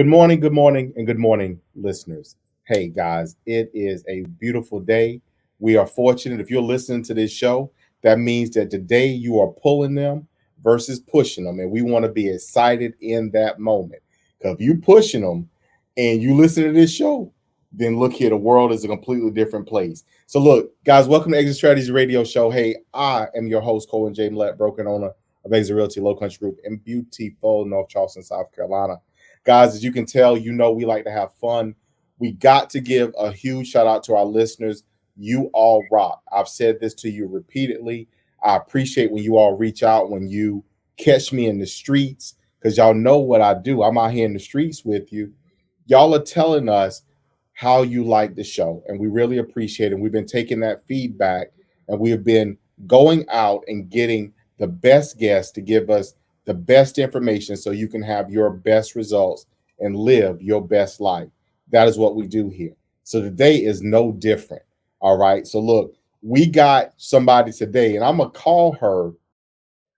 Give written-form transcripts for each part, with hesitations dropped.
good morning, and good morning, listeners. Hey, guys, it is a beautiful day. We are fortunate if you're listening to this show, that means that today you are pulling them versus pushing them. And we want to be excited in that moment. Because if you pushing them and you listen to this show, then look here, the world is a completely different place. So, look, guys, welcome to Exit Strategies Radio Show. Hey, I am your host, Colin J. Millett, broker and owner of Exit Realty Low Country Group in beautiful North Charleston, South Carolina. Guys, as you can tell, we like to have fun. We got to give a huge shout out to our listeners. You all rock. I've said this to you repeatedly. I appreciate when you all reach out, when you catch me in the streets, because y'all know what I do. I'm out here in the streets with you. Y'all are telling us how you like the show, and we really appreciate it. We've been taking that feedback, and we have been going out and getting the best guests to give us the best information so you can have your best results and live your best life. That is what we do here. So today is no different. All right. So look, we got somebody today, and I'm going to call her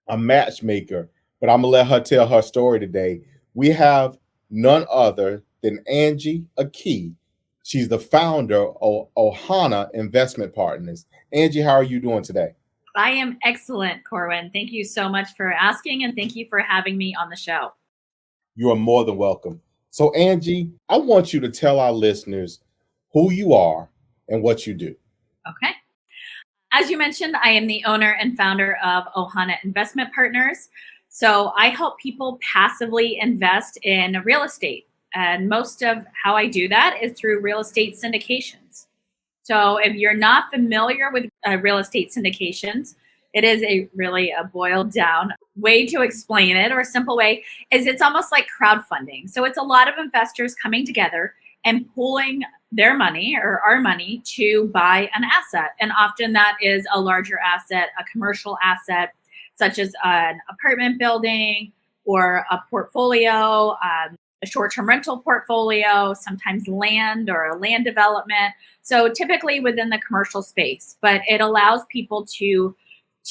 a matchmaker, but I'm going to let her tell her story today. We have none other than Angie Aki. She's the founder of Ohana Investment Partners. Angie, how are you doing today? I am excellent, Corwin. Thank you so much for asking, and thank you for having me on the show. You are more than welcome. So, Angie, I want you to tell our listeners who you are and what you do. Okay. As you mentioned, I am the owner and founder of Ohana Investment Partners. So I help people passively invest in real estate. And most of how I do that is through real estate syndications. So if you're not familiar with real estate syndications, it is a boiled down way to explain it, or a simple way is it's almost like crowdfunding. So it's a lot of investors coming together and pooling their money or our money to buy an asset. And often that is a larger asset, a commercial asset, such as an apartment building or a portfolio, a short-term rental portfolio, sometimes land or a land development. So typically within the commercial space, but it allows people to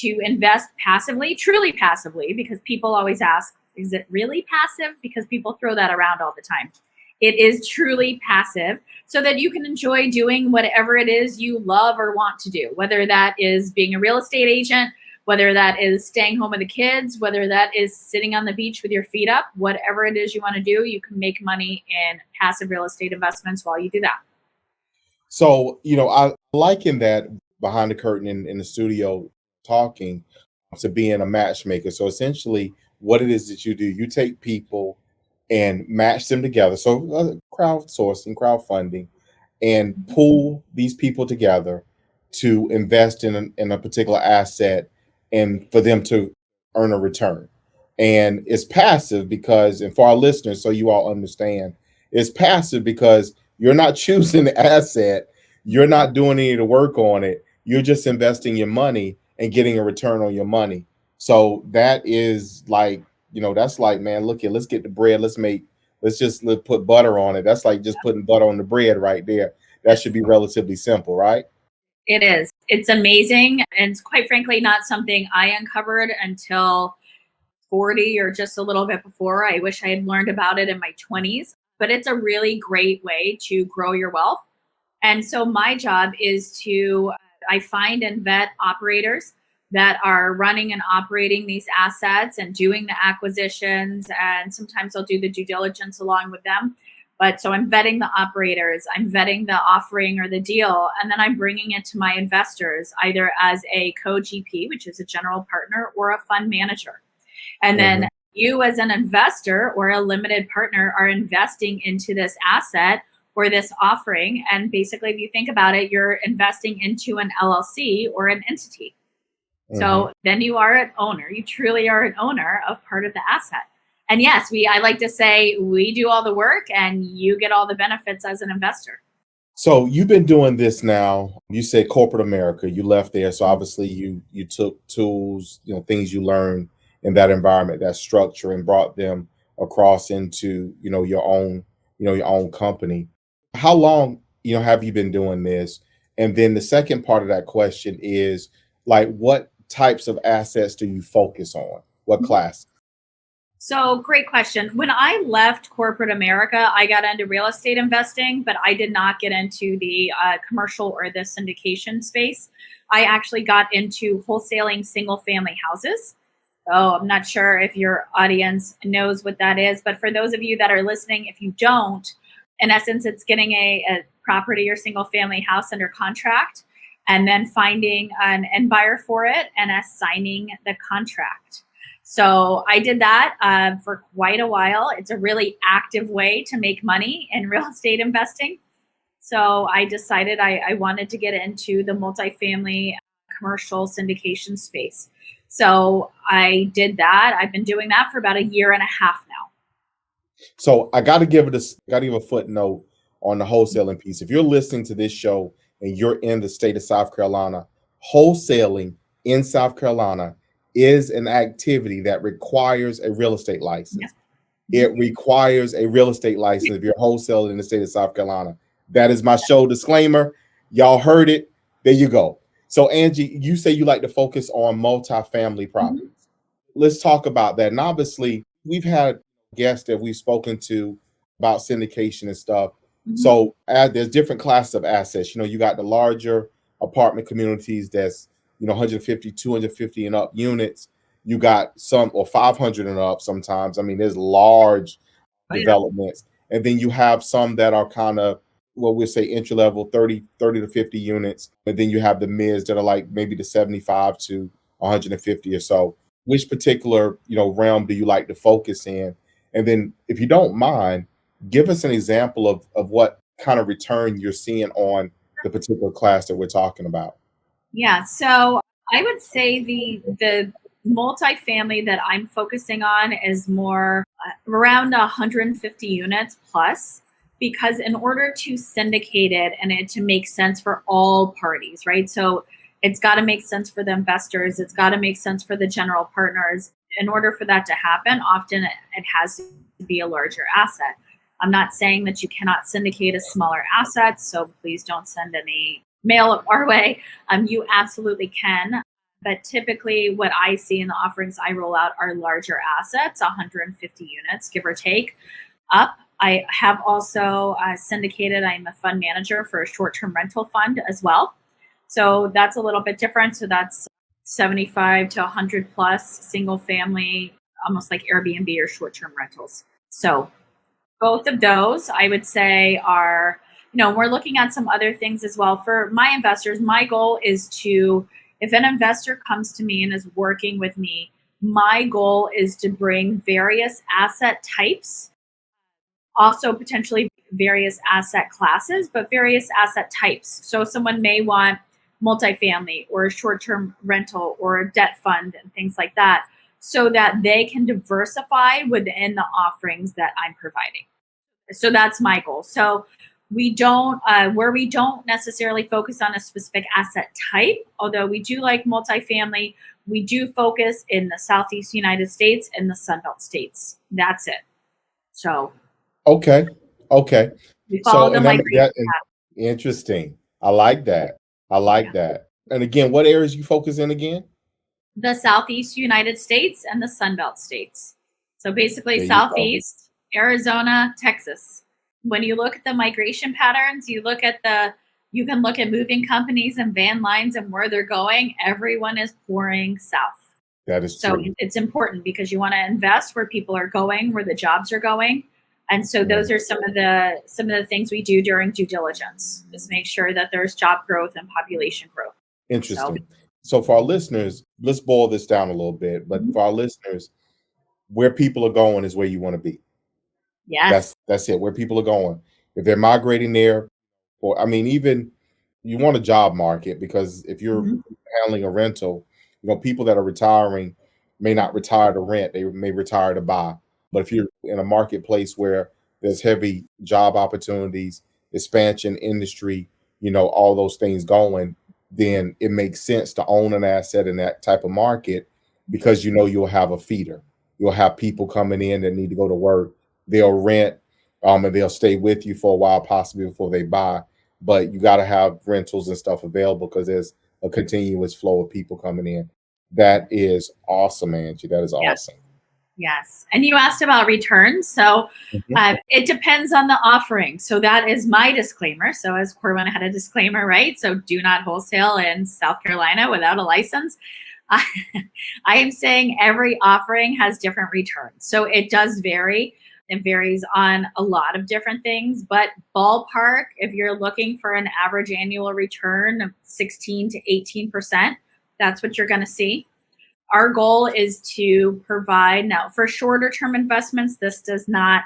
invest passively, truly passively, because people always ask, is it really passive? Because people throw that around all the time. It is truly passive so that you can enjoy doing whatever it is you love or want to do, whether that is being a real estate agent, whether that is staying home with the kids, whether that is sitting on the beach with your feet up, whatever it is you want to do, you can make money in passive real estate investments while you do that. So, I liken that behind the curtain in the studio talking to being a matchmaker. So, essentially, what it is that you do, you take people and match them together. So, crowdsourcing, crowdfunding, and pool these people together to invest in a particular asset and for them to earn a return. And it's passive because, and for our listeners, so you all understand, it's passive because you're not choosing the asset, you're not doing any of the work on it, you're just investing your money and getting a return on your money. So that is like, that's like, man, look here, let's get the bread, let's put butter on it. That's like just putting butter on the bread right there. That should be relatively simple, right? It is. It's amazing. And quite frankly, not something I uncovered until 40 or just a little bit before. I wish I had learned about it in my 20s, but it's a really great way to grow your wealth. And so my job is I find and vet operators that are running and operating these assets and doing the acquisitions. And sometimes I'll do the due diligence along with them. But so I'm vetting the operators, I'm vetting the offering or the deal, and then I'm bringing it to my investors, either as a co-GP, which is a general partner, or a fund manager. And then you as an investor or a limited partner are investing into this asset or this offering. And basically, if you think about it, you're investing into an LLC or an entity. So then you are an owner. You truly are an owner of part of the asset. And yes, I like to say we do all the work and you get all the benefits as an investor. So you've been doing this now. You said corporate America. You left there, so obviously you took tools, things you learned in that environment, that structure, and brought them across into your own company. How long have you been doing this? And then the second part of that question is like, what types of assets do you focus on? What class? So, great question. When I left corporate America, I got into real estate investing, but I did not get into the commercial or the syndication space. I actually got into wholesaling single family houses. So, I'm not sure if your audience knows what that is, but for those of you that are listening, if you don't, in essence, it's getting a property or single family house under contract and then finding an end buyer for it and assigning the contract. So I did that for quite a while. It's a really active way to make money in real estate investing. So I decided I wanted to get into the multifamily commercial syndication space. So I did that. I've been doing that for about a year and a half now. So I got to give it a got to give a footnote on the wholesaling piece. If you're listening to this show and you're in the state of South Carolina, wholesaling in South Carolina is an activity that requires a real estate Yeah. license. It requires a real estate license if you're wholesaling in the state of South Carolina. That is my show disclaimer. Y'all heard it. There you go. So Angie, you say you like to focus on multifamily Mhm. properties. Let's talk about that. And obviously, we've had guests that we've spoken to about syndication and stuff. Mhm. So there's different classes of assets. You got the larger apartment communities that's 150, 250 and up units. You got some or 500 and up sometimes. I mean, there's large Oh, yeah. developments. And then you have some that are kind of what we'll say entry level 30 to 50 units. And then you have the mids that are like maybe the 75 to 150 or so. Which particular realm do you like to focus in? And then if you don't mind, give us an example of what kind of return you're seeing on the particular class that we're talking about. Yeah, so I would say the multifamily that I'm focusing on is more around 150 units plus, because in order to syndicate it and it to make sense for all parties, right? So it's got to make sense for the investors, it's got to make sense for the general partners. In order for that to happen, often it has to be a larger asset. I'm not saying that you cannot syndicate a smaller asset, so please don't send any mail our way. You absolutely can. But typically, what I see in the offerings I roll out are larger assets, 150 units, give or take, up. I have also syndicated, I'm a fund manager for a short term rental fund as well. So that's a little bit different. So that's 75 to 100 plus single family, almost like Airbnb or short term rentals. So both of those, I would say, are, we're looking at some other things as well. For my investors, my goal is to, if an investor comes to me and is working with me, my goal is to bring various asset types, also potentially various asset classes, but various asset types. So someone may want multifamily or a short term rental or a debt fund and things like that, so that they can diversify within the offerings that I'm providing. So that's my goal. So we don't where we don't necessarily focus on a specific asset type, although we do like multifamily. We do focus in the Southeast United States and the Sunbelt states. That's it. So Okay. Okay. we follow So the and that migration that path. interesting. I like that. I like Yeah. that. And again, what areas you focus in again? The Southeast United States and the Sunbelt states. So basically, There you go. Southeast, Arizona, Texas. When you look at the migration patterns, you can look at moving companies and van lines and where they're going. Everyone is pouring south. That is So true. it's important because you want to invest where people are going, where the jobs are going. And so those Right. are some of the things we do during due diligence, is make sure that there's job growth and population growth. So Interesting. So for our listeners, let's boil this down a little bit. But mhm. for our listeners, where people are going is where you want to be. Yes. That's it. Where people are going. If they're migrating there, or I mean, even you want a job market because if you're Mhm. handling a rental, people that are retiring may not retire to rent, they may retire to buy. But if you're in a marketplace where there's heavy job opportunities, expansion, industry, all those things going, then it makes sense to own an asset in that type of market because you'll have a feeder. You'll have people coming in that need to go to work. They'll rent, and they'll stay with you for a while, possibly before they buy. But you got to have rentals and stuff available because there's a continuous flow of people coming in. That is awesome, Angie. That is Yeah. awesome. Yes. And you asked about returns. So Mhm. it depends on the offering. So that is my disclaimer. So as Corwin had a disclaimer, right? So do not wholesale in South Carolina without a license. I I am saying every offering has different returns. So it does vary. It varies on a lot of different things, but ballpark, if you're looking for an average annual return of 16 to 18%, that's what you're going to see. Our goal is to provide now for shorter term investments. This does not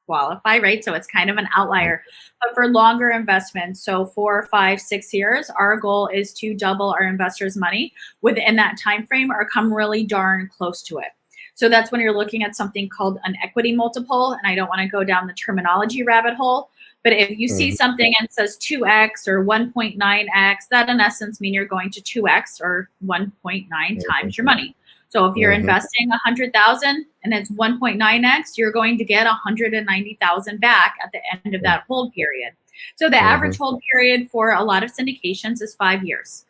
qualify, right? So it's kind of an outlier. But for longer investments, so 4, 5, 6 years, our goal is to double our investors' money within that time frame or come really darn close to it. So that's when you're looking at something called an equity multiple. And I don't want to go down the terminology rabbit hole, but if you see Mhm. something and it says 2x or 1.9x, that in essence mean you're going to 2x or 1.9 Mhm. times your money. So if you're Mhm. investing 100,000 and it's 1.9x, you're going to get 190,000 back at the end of that hold period. So the average Mhm. hold period for a lot of syndications is 5 years.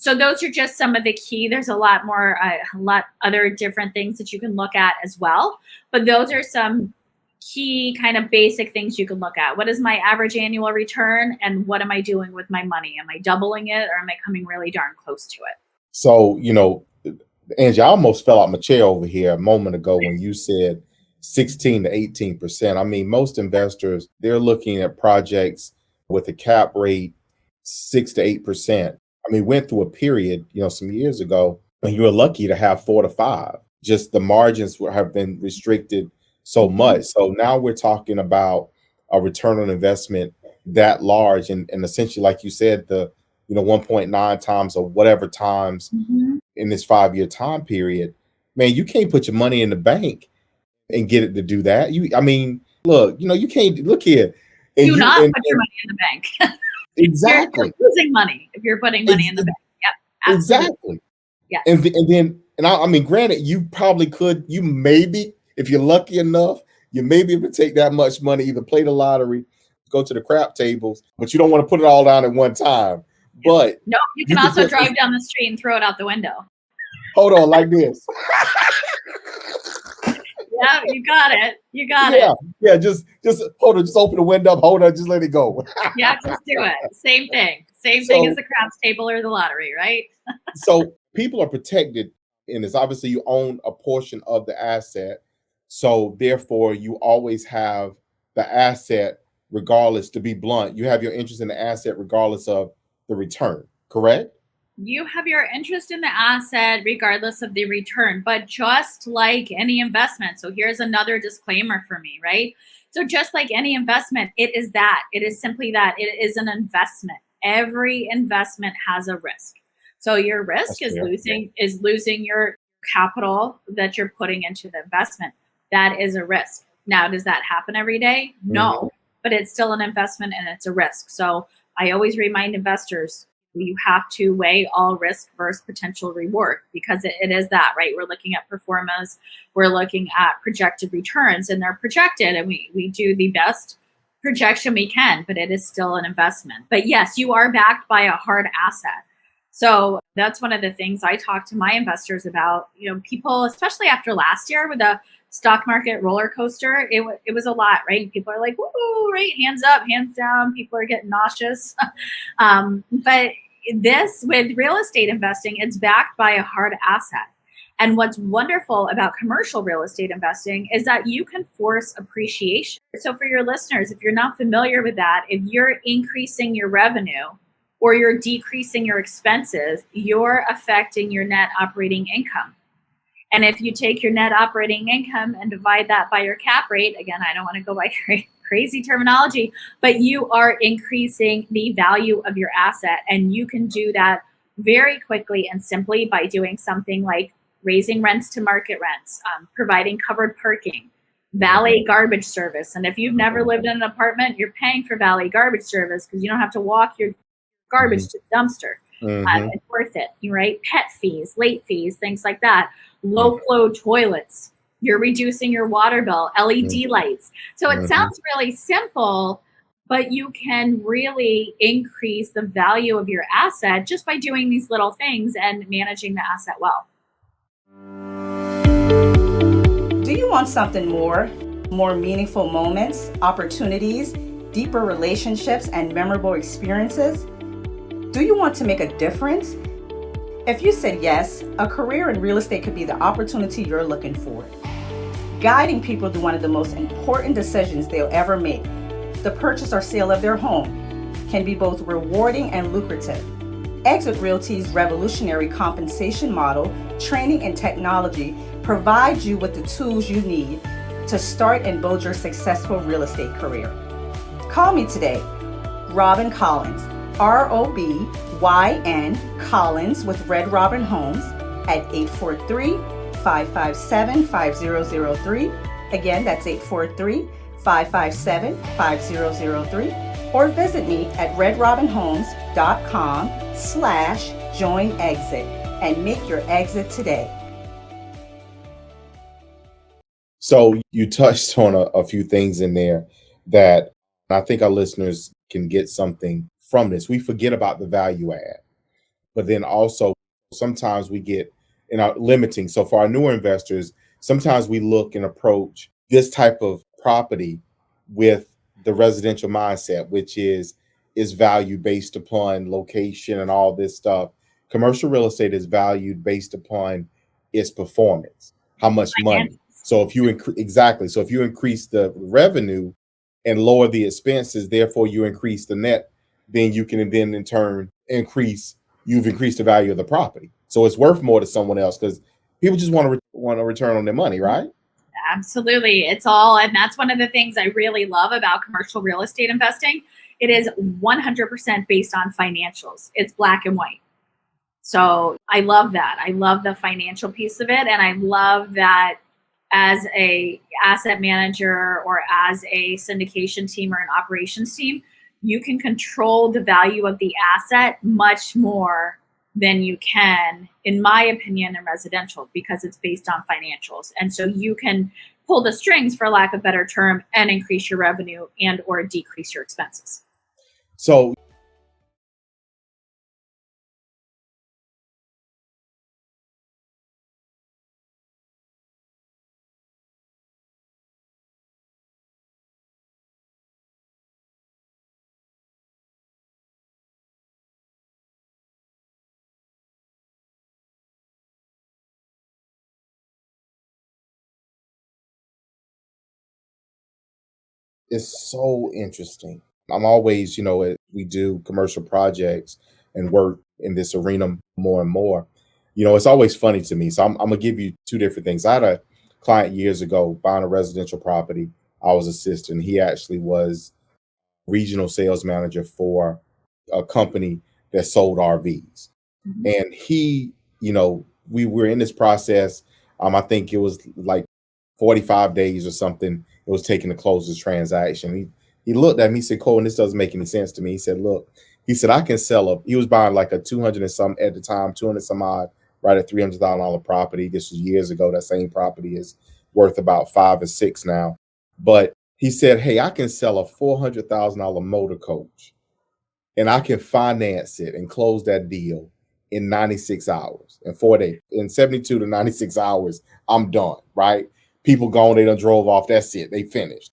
So those are just some of the key. There's a lot more, a lot other different things that you can look at as well. But those are some key kind of basic things you can look at. What is my average annual return and what am I doing with my money? Am I doubling it or am I coming really darn close to it? So, Angie, I almost fell out my chair over here a moment ago when you said 16 to 18%. I mean, most investors, they're looking at projects with a cap rate 6 to 8%. I mean, went through a period, some years ago when you were lucky to have 4 to 5. Just the margins have been restricted so Mhm. much. So now we're talking about a return on investment that large, and essentially, like you said, the 1.9 times or whatever times Mhm. in this 5-year time period. Man, you can't put your money in the bank and get it to do that. I mean, look, you can't look here, and Do you not and, put your and money in the bank. You're exactly, losing money if you're putting money ex- in the bank. Yep, absolutely. exactly, and Yes. I mean, granted, you probably could, you maybe, if you're lucky enough, you may be able to take that much money, either play the lottery, go to the crap tables, but you don't want to put it all down at one time. Yeah. But No, you you can could also just drive down the street and throw it out the window. hold on like this. Yeah, you got it. You got Yeah, it. yeah, just hold on, just open the window up, hold on, just let it go. Yeah, just do it. Same thing. Same thing as So the craps table or the lottery, right? so people are protected in this. Obviously, you own a portion of the asset. So therefore, you always have the asset, regardless, to be blunt, you have your interest in the asset regardless of the return, correct? You have your interest in the asset regardless of the return, but just like any investment. So here's another disclaimer for me, right? So just like any investment, it is that. It is simply that. It is an investment. Every investment has a risk. So your risk That's fair. is losing your capital that you're putting into the investment. That is a risk. Now, does that happen every day? Mhm. No, but it's still an investment and it's a risk. So I always remind investors you have to weigh all risk versus potential reward because it is that, right? We're looking at performance, we're looking at projected returns, and they're projected, and we do the best projection we can, but it is still an investment. But yes, you are backed by a hard asset. So that's one of the things I talk to my investors about. People, especially after last year with the stock market roller coaster, it was a lot, right? People are like, woo, right? Hands up, hands down. People are getting nauseous. But this with real estate investing, it's backed by a hard asset. And what's wonderful about commercial real estate investing is that you can force appreciation. So, for your listeners, if you're not familiar with that, if you're increasing your revenue or you're decreasing your expenses, you're affecting your net operating income. And if you take your net operating income and divide that by your cap rate, again, I don't want to go by crazy terminology, but you are increasing the value of your asset. And you can do that very quickly and simply by doing something like raising rents to market rents, providing covered parking, Mhm. valet garbage service. And if you've never lived in an apartment, you're paying for valet garbage service because you don't have to walk your Mhm. garbage to the dumpster. Mhm. It's worth it, right? Pet fees, late fees, things like that. Low Mhm. flow toilets. You're reducing your water bill, Mhm. LED lights. So it Mhm. sounds really simple, but you can really increase the value of your asset just by doing these little things and managing the asset well. Do you want something more meaningful moments, opportunities, deeper relationships, and memorable experiences? Do you want to make a difference? If you said yes, a career in real estate could be the opportunity you're looking for. Guiding people through one of the most important decisions they'll ever make, the purchase or sale of their home, can be both rewarding and lucrative. Exit Realty's revolutionary compensation model, training, and technology provide you with the tools you need to start and build your successful real estate career. Call me today, Robin Collins, ROBYN Collins with Red Robin Homes at 843-557-5003. Again, that's 843-557-5003. Or visit me at redrobinhomes.com/join-exit and make your exit today. So you touched on a few things in there that I think our listeners can get something from this. We forget about the value add, but then also sometimes we get in our limiting. So for our newer investors, sometimes we look and approach this type of property with the residential mindset, which is value based upon location and all this stuff. Commercial real estate is valued based upon its performance, how much money. So if you exactly, so if you increase the revenue and lower the expenses, therefore you increase the net, then you can then in turn you've increased the value of the property. So it's worth more to someone else because people just want to return on their money, right? Absolutely. It's all, and that's one of the things I really love about commercial real estate investing. It is 100% based on financials. It's black and white. So I love that. I love the financial piece of it. And I love that as a asset manager or as a syndication team or an operations team, you can control the value of the asset much more than you can, in my opinion, in residential, because it's based on financials. And so you can pull the strings, for lack of a better term, and increase your revenue and or decrease your expenses. So it's so interesting. I'm always, we do commercial projects and work in this arena more and more. It's always funny to me. So I'm gonna give you two different things. I had a client years ago buying a residential property. I was assisting. He actually was regional sales manager for a company that sold RVs. And he, we were in this process. I think it was like 45 days or something it was taking to close this transaction. He looked at me, he said, Cole, and this doesn't make any sense to me. He said, look, he said, I can sell he was buying like a 200 and some at the time, 200 some odd, right at $300,000 property. This was years ago. That same property is worth about 5 or 6 now. But he said, hey, I can sell a $400,000 motor coach and I can finance it and close that deal in 96 hours, in 4 days, in 72 to 96 hours, I'm done, right? People gone, they done drove off, that's it, they finished.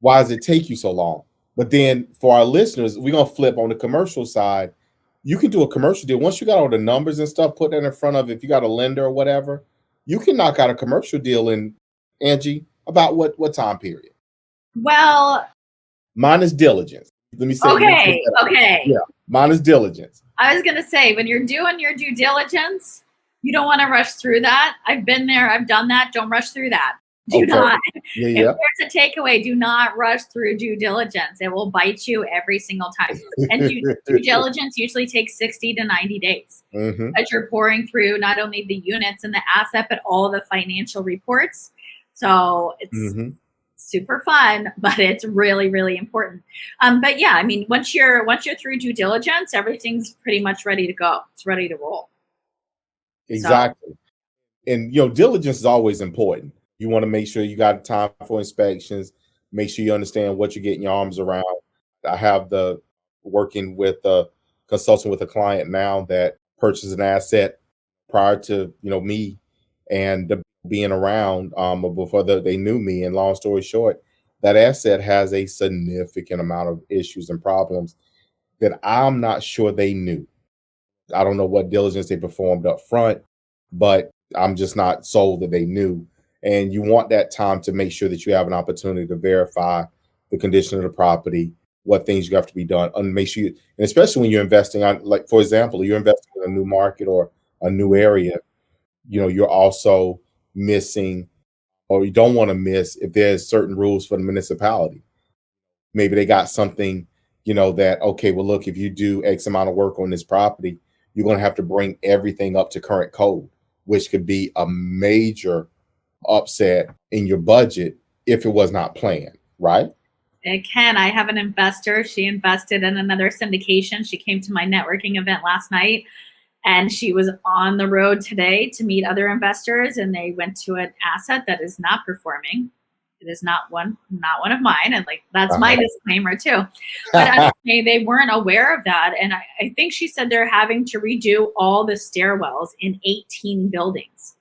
Why does it take you so long? But then for our listeners, we're gonna flip on the commercial side. You can do a commercial deal. Once you got all the numbers and stuff, put that in front of, if you got a lender or whatever, you can knock out a commercial deal in, Angie, about what time period? Well, mine is diligence. Let me say. Okay. Yeah, mine is diligence. I was going to say, when you're doing your due diligence, you don't want to rush through that. I've been there. I've done that. Don't rush through that. Do not. Yeah. If there's a takeaway, do not rush through due diligence. It will bite you every single time. And due diligence usually takes 60 to 90 days as you're pouring through not only the units and the asset, but all the financial reports. So it's super fun, but it's really, really important. But yeah, I mean, once you're through due diligence, everything's pretty much ready to go. It's ready to roll. Exactly. So, and diligence is always important. You want to make sure you got time for inspections, make sure you understand what you're getting your arms around. I have working with a consultant with a client now that purchased an asset prior to me, and being around before they knew me. And long story short, that asset has a significant amount of issues and problems that I'm not sure they knew. I don't know what diligence they performed up front, but I'm just not sold that they knew. And you want that time to make sure that you have an opportunity to verify the condition of the property, what things you have to be done, and make sure you, and especially when you're investing on, like, for example, you're investing in a new market or a new area, you're also missing, or you don't want to miss, if there's certain rules for the municipality. Maybe they got something, that, okay, well, look, if you do X amount of work on this property, you're going to have to bring everything up to current code, which could be a major upset in your budget if it was not planned, right? It can. I have an investor. She invested in another syndication. She came to my networking event last night, and she was on the road today to meet other investors, and they went to an asset that is not performing. It is not one of mine. And like, that's my disclaimer too. But they weren't aware of that. And I think she said they're having to redo all the stairwells in 18 buildings.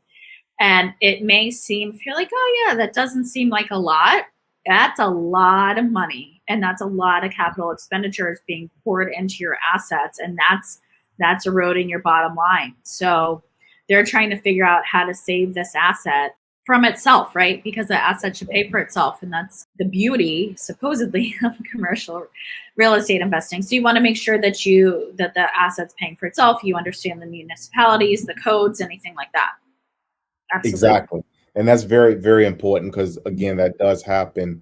And it may seem, if you're like, oh yeah, that doesn't seem like a lot. That's a lot of money. And that's a lot of capital expenditures being poured into your assets. And that's eroding your bottom line. So they're trying to figure out how to save this asset from itself, right? Because the asset should pay for itself. And that's the beauty, supposedly, of commercial real estate investing. So you want to make sure that the asset's paying for itself. You understand the municipalities, the codes, anything like that. Absolutely. Exactly. And that's very, very important, because again, that does happen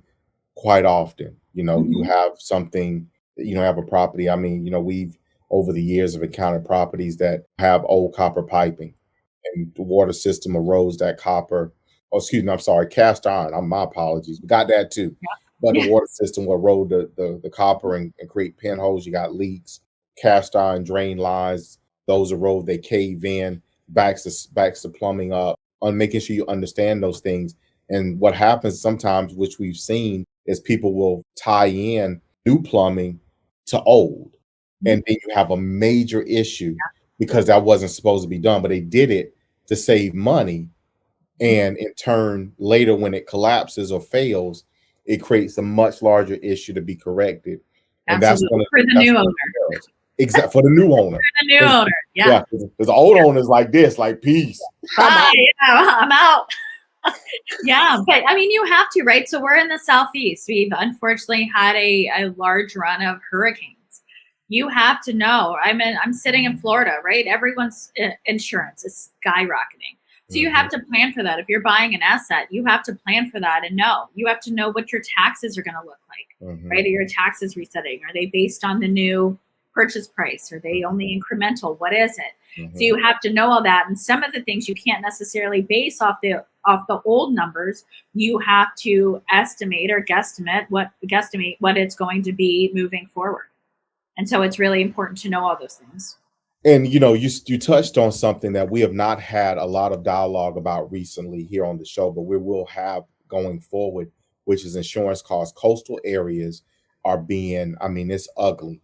quite often. You have something, have a property. I mean, we've over the years have encountered properties that have old copper piping, and the water system erodes that copper. Oh, excuse me, I'm sorry, cast iron. My apologies. We got that too. Yeah. But the water system will erode the copper and create pinholes. You got leaks, cast iron drain lines, those erode, they cave in, backs the plumbing up, on making sure you understand those things. And what happens sometimes, which we've seen, is people will tie in new plumbing to old. And then you have a major issue because that wasn't supposed to be done, but they did it to save money. And in turn, later when it collapses or fails, it creates a much larger issue to be corrected. And absolutely. For the new owner. Exactly, for the new owner. For the new owner, yeah. Because the old owner's like this, like, peace. Bye, I'm out. Yeah, but I mean, you have to, right? So we're in the Southeast. We've unfortunately had a large run of hurricanes. You have to know. I'm sitting in Florida, right? Everyone's insurance is skyrocketing. So you have to plan for that. If you're buying an asset, you have to plan for that and know. You have to know what your taxes are going to look like, right? Are your taxes resetting? Are they based on the new purchase price? Are they only incremental? What is it? So you have to know all that. And some of the things you can't necessarily base off the old numbers. You have to estimate or guesstimate what it's going to be moving forward. And so it's really important to know all those things. And you touched on something that we have not had a lot of dialogue about recently here on the show, but we will have going forward, which is insurance costs. Coastal areas are being, it's ugly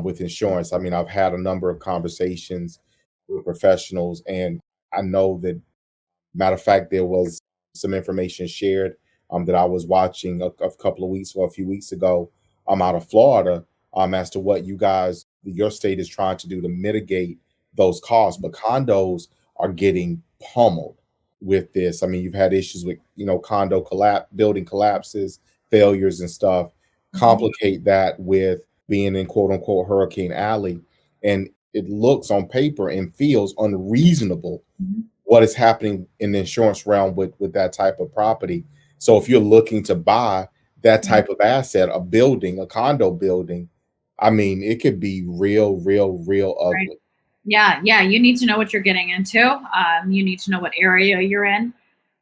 with insurance. I mean, I've had a number of conversations with professionals, and I know that, matter of fact, there was some information shared that I was watching a couple of weeks or a few weeks ago out of Florida as to what your state is trying to do to mitigate those costs. But condos are getting pummeled with this. I mean, you've had issues with, condo building collapses, failures and stuff. Complicate that with being in quote unquote Hurricane Alley. And it looks on paper and feels unreasonable what is happening in the insurance realm with that type of property. So if you're looking to buy that type of asset, a building, a condo building, I mean, it could be real ugly. Right. Yeah. You need to know what you're getting into. You need to know what area you're in.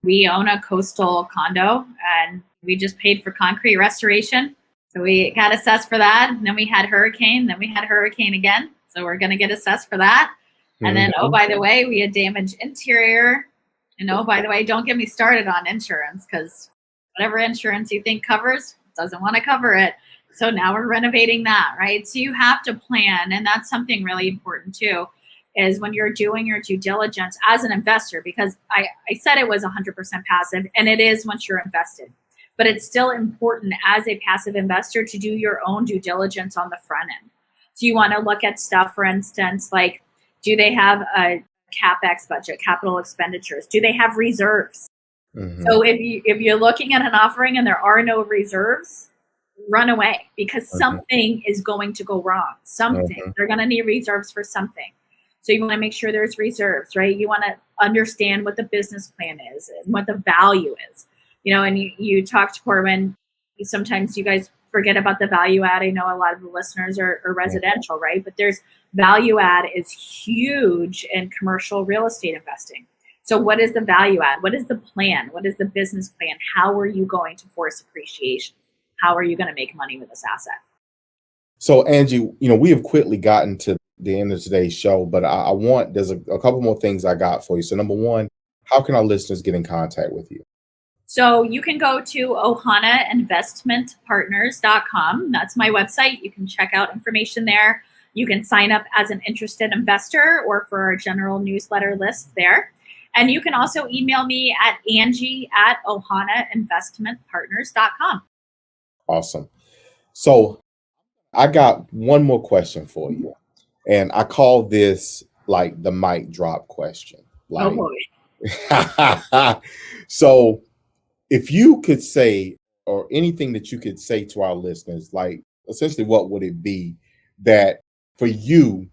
We own a coastal condo, and we just paid for concrete restoration. So we got assessed for that. And then we had hurricane. Then we had hurricane again. So we're going to get assessed for that. And then, oh, by the way, we had damaged interior. And oh, by the way, don't get me started on insurance, because whatever insurance you think covers doesn't want to cover it. So now we're renovating that, right? So you have to plan. And that's something really important too, is when you're doing your due diligence as an investor, because I said it was 100% passive, and it is once you're invested. But it's still important as a passive investor to do your own due diligence on the front end. So you want to look at stuff, for instance, like, do they have a CapEx budget, capital expenditures? Do they have reserves? So if you're looking at an offering and there are no reserves, run away, because something is going to go wrong. They're going to need reserves for something. So you want to make sure there's reserves, right? You want to understand what the business plan is and what the value is. And you talked to Corbin, sometimes you guys forget about the value add. I know a lot of the listeners are residential, right? But there's value add is huge in commercial real estate investing. So what is the value add? What is the plan? What is the business plan? How are you going to force appreciation? How are you going to make money with this asset? So Angie, we have quickly gotten to the end of today's show, but there's a couple more things I got for you. So number one, how can our listeners get in contact with you? So you can go to ohanainvestmentpartners.com. That's my website. You can check out information there. You can sign up as an interested investor or for our general newsletter list there. And you can also email me at Angie@ohanainvestmentpartners.com. Awesome. So I got one more question for you. And I call this like the mic drop question. Oh boy. So if you could say, or anything that you could say to our listeners, like essentially what would it be that for you,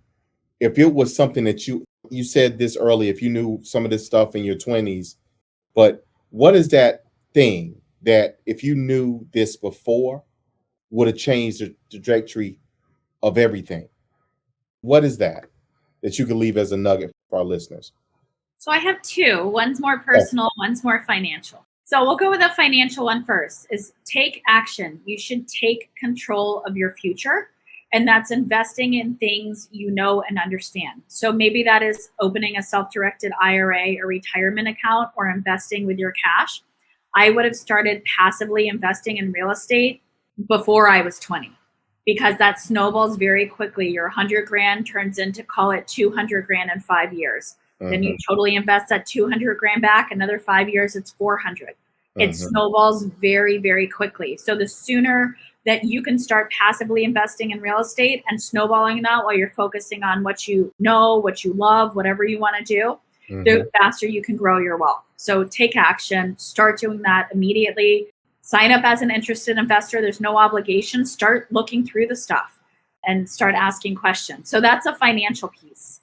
if it was something that you said this earlier, if you knew some of this stuff in your 20s, but what is that thing that if you knew this before would have changed the trajectory of everything? What is that you could leave as a nugget for our listeners? So I have two. One's more personal, one's more financial. So we'll go with the financial one first, is take action. You should take control of your future. And that's investing in things you know and understand. So maybe that is opening a self-directed IRA or retirement account or investing with your cash. I would have started passively investing in real estate before I was 20, because that snowballs very quickly. Your 100 grand turns into, call it 200 grand in 5 years. Then you totally invest that 200 grand back. Another 5 years, it's 400. It snowballs very, very quickly. So the sooner that you can start passively investing in real estate and snowballing that while you're focusing on what you know, what you love, whatever you want to do, the faster you can grow your wealth. So take action, start doing that immediately. Sign up as an interested investor. There's no obligation. Start looking through the stuff and start asking questions. So that's a financial piece.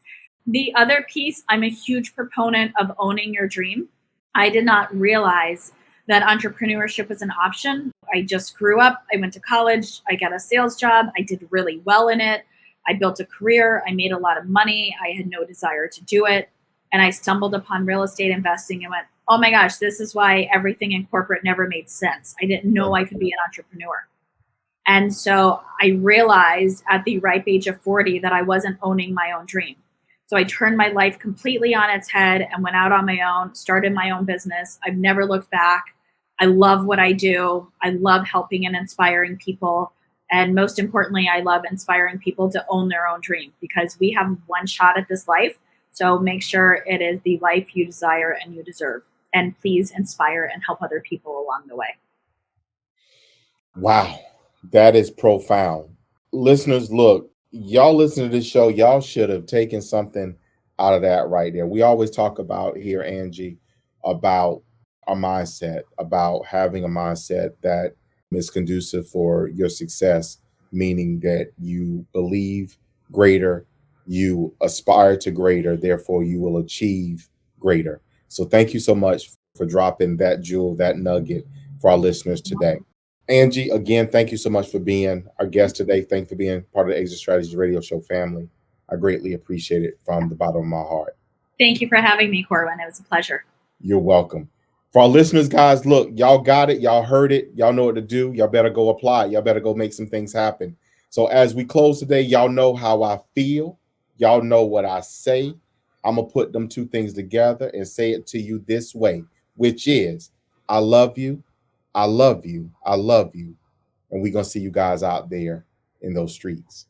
The other piece, I'm a huge proponent of owning your dream. I did not realize that entrepreneurship was an option. I just grew up. I went to college. I got a sales job. I did really well in it. I built a career. I made a lot of money. I had no desire to do it. And I stumbled upon real estate investing and went, oh my gosh, this is why everything in corporate never made sense. I didn't know I could be an entrepreneur. And so I realized at the ripe age of 40 that I wasn't owning my own dream. So I turned my life completely on its head and went out on my own, started my own business. I've never looked back. I love what I do. I love helping and inspiring people. And most importantly, I love inspiring people to own their own dream, because we have one shot at this life. So make sure it is the life you desire and you deserve. And please inspire and help other people along the way. Wow, that is profound. Listeners, look, y'all listen to this show, y'all should have taken something out of that right there. We always talk about here, Angie, about our mindset, about having a mindset that is conducive for your success, meaning that you believe greater, you aspire to greater, therefore you will achieve greater. So thank you so much for dropping that jewel, that nugget for our listeners today. Angie, again, thank you so much for being our guest today. Thank you for being part of the Exit Strategies Radio Show family. I greatly appreciate it from the bottom of my heart. Thank you for having me, Corbin. It was a pleasure. You're welcome. For our listeners, guys, look, y'all got it. Y'all heard it. Y'all know what to do. Y'all better go apply. Y'all better go make some things happen. So as we close today, y'all know how I feel. Y'all know what I say. I'm going to put them two things together and say it to you this way, which is, I love you. I love you. I love you. And we're going to see you guys out there in those streets.